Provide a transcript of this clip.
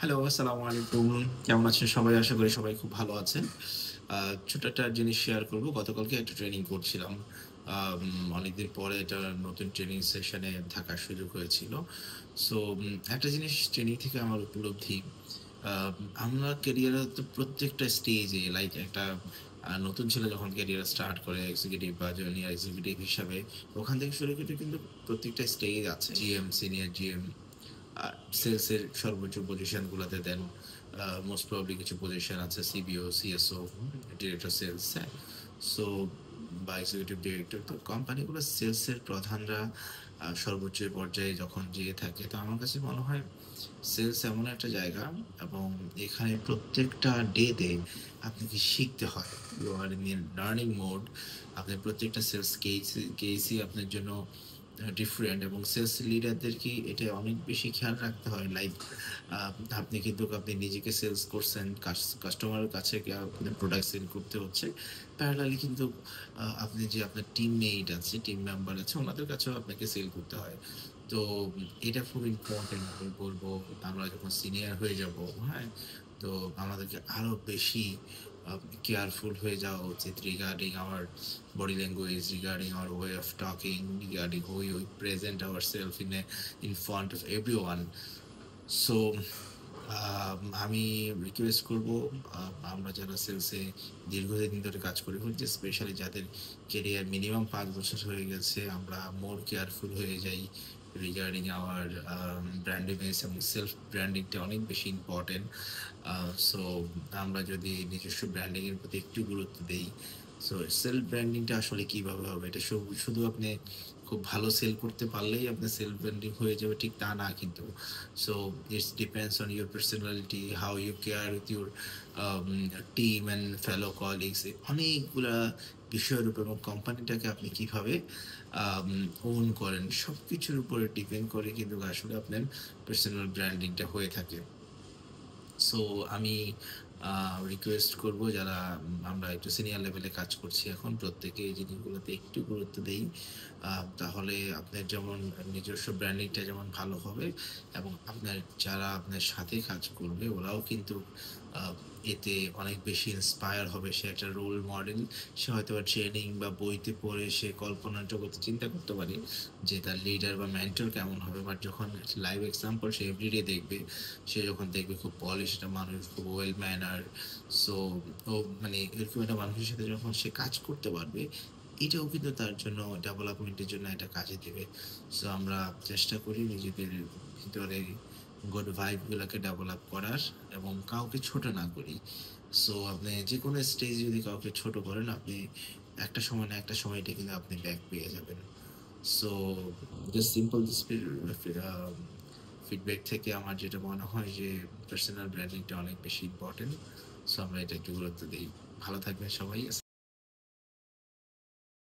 Hello, আসসালামু আলাইকুম। কেমন আছেন সবাই? আশা করি সবাই খুব ভালো আছেন। ছোট একটা জিনিস শেয়ার করব। গতকালকে একটা ট্রেনিং করছিলাম। অনেকদিন পরে একটা নতুন ট্রেনিং সেশনে থাকার সুযোগ হয়েছিল। সো একটা জিনিস ট্রেনিং থেকে আমার উপলব্ধি, আ আমরা ক্যারিয়ারে তো প্রত্যেকটা স্টেজে লাইক একটা নতুন ছেলে যখন ক্যারিয়ার স্টার্ট করে এক্সিকিউটিভ বা জুনিয়র এক্সিকিউটিভ হিসাবে, ওখান থেকে শুরু করে কিন্তু প্রত্যেকটা স্টেজ আছে। জিএম, সিনিয়র জিএম, আ সেলসের সর্বোচ্চ পজিশন গুলাতে দেন। মোস্ট প্রবাবলি কিছু পজিশন আছে সিবিও, সিএসও, ডিরেক্টর সেলস, হ্যাঁ? সো বা এক্সিকিউটিভ ডিরেক্টর। তো কোম্পানিগুলো সেলসের প্রধানরা সর্বোচ্চ পর্যায়ে যখন যেয়ে থাকে, তো আমার কাছে মনে হয় সেলস এমন একটা জায়গা এবং এখানে প্রত্যেকটা ডেতে আপনাকে শিখতে হয়। You are in learning mode. আপনি প্রত্যেকটা সেলস কেসই আপনার জন্য ডিফারেন্ট এবং সেলস লিডারদেরকে এটা অনেক বেশি খেয়াল রাখতে হয়। লাইক আপনি নিজেকে সেলস করছেন, কাস্টমারের কাছে আপনার প্রোডাক্ট সেল করতে হচ্ছে। প্যারালালি কিন্তু আপনি যে আপনার টিমমেট আছে, টিম মেম্বার আছে, ওনাদের কাছেও আপনাকে সেল করতে হয়। তো এটা খুব ইম্পর্টেন্ট আমি বলব। আমরা যখন সিনিয়র হয়ে যাব, হ্যাঁ? তো আমাদেরকে আরো বেশি আ কেয়ারফুল হয়ে যাওয়া উচিত regarding hour body language, regarding our way of talking, regarding how we present ourselves in front of everyone. So আমি রিকোয়েস্ট করব, আমরা যারা সেলসে দীর্ঘদিন ধরে কাজ করি, যে স্পেশালি যাদের কেরিয়ার মিনিমাম ৫ বছর হয়ে গেছে, আমরা মোর কেয়ারফুল হয়ে যাই রিগার্ডিং আওয়ার ব্র্যান্ড ইমেজ এবং সেলফ ব্র্যান্ডিংটা অনেক বেশি ইম্পর্টেন্ট। সো আমরা যদি নিজস্ব ব্র্যান্ডিং এর প্রতি একটু গুরুত্ব দেই, সো সেলফ ব্র্যান্ডিংটা আসলে কিভাবে হবে? এটা শুধু আপনি খুব ভালো সেল করতে পারলেই আপনার সেলফ ব্র্যান্ডিং হয়ে যাবে, ঠিক তা না কিন্তু। So it's depends on your personality, how you care with your team and fellow colleagues. অনেকগুলা বিষয়ের উপর এবং কোম্পানিটাকে আপনি কিভাবে ওন করেন, সবকিছুর উপরে ডিপেন্ড করে কিন্তু আসলে আপনার পার্সোনাল ব্র্যান্ডিংটা হয়ে থাকে। সো আমি রিকোয়েস্ট করব, যারা আমরা একটু সিনিয়র লেভেলে কাজ করছি এখন, প্রত্যেকে এই জিনিসগুলোতে একটু গুরুত্ব দেই। তাহলে আপনার যেমন নিজস্ব ব্র্যান্ডিংটা যেমন ভালো হবে এবং যারা আপনার সাথে কাজ করবে ওরাও কিন্তু আ এতে অনেক বেশি ইন্সপায়ার হবে। সে একটা রোল মডেল। সে হয়তোবা ট্রেনিং বা বইতে পড়ে সে কল্পনার জগতে চিন্তা করতে পারে যে তার লিডার বা মেন্টর কেমন হবে। বাট যখন লাইভ এক্সাম্পল সে এভরিডে দেখবে, সে যখন দেখবে খুব পলিশ একটা মানুষ, খুব ওয়েল ম্যানার, সো ও মানে এরকম একটা মানুষের সাথে যখন সে কাজ করতে পারবে, এটাও কিন্তু তার জন্য ডেভেলপমেন্টের জন্য একটা কাজে দেবে। সো আমরা চেষ্টা করি নিজেদের ভিতরে গুড ভাইব গুলাকে ডেভেলপ করার এবং কাউকে ছোট না করি। সো আপনি যেকোনো স্টেজে যদি কাউকে ছোট করেন, আপনি একটা সময় না একটা সময় এটা কিন্তু আপনি ব্যাক পেয়ে যাবেন। So just simple this feedback থেকে আমার যেটা মনে হয় যে পার্সোনাল ব্র্যান্ডিংটা অনেক বেশি ইম্পর্টেন্ট। সো আমরা এটা একটু গুরুত্ব দেই। ভালো থাকবেন সবাই।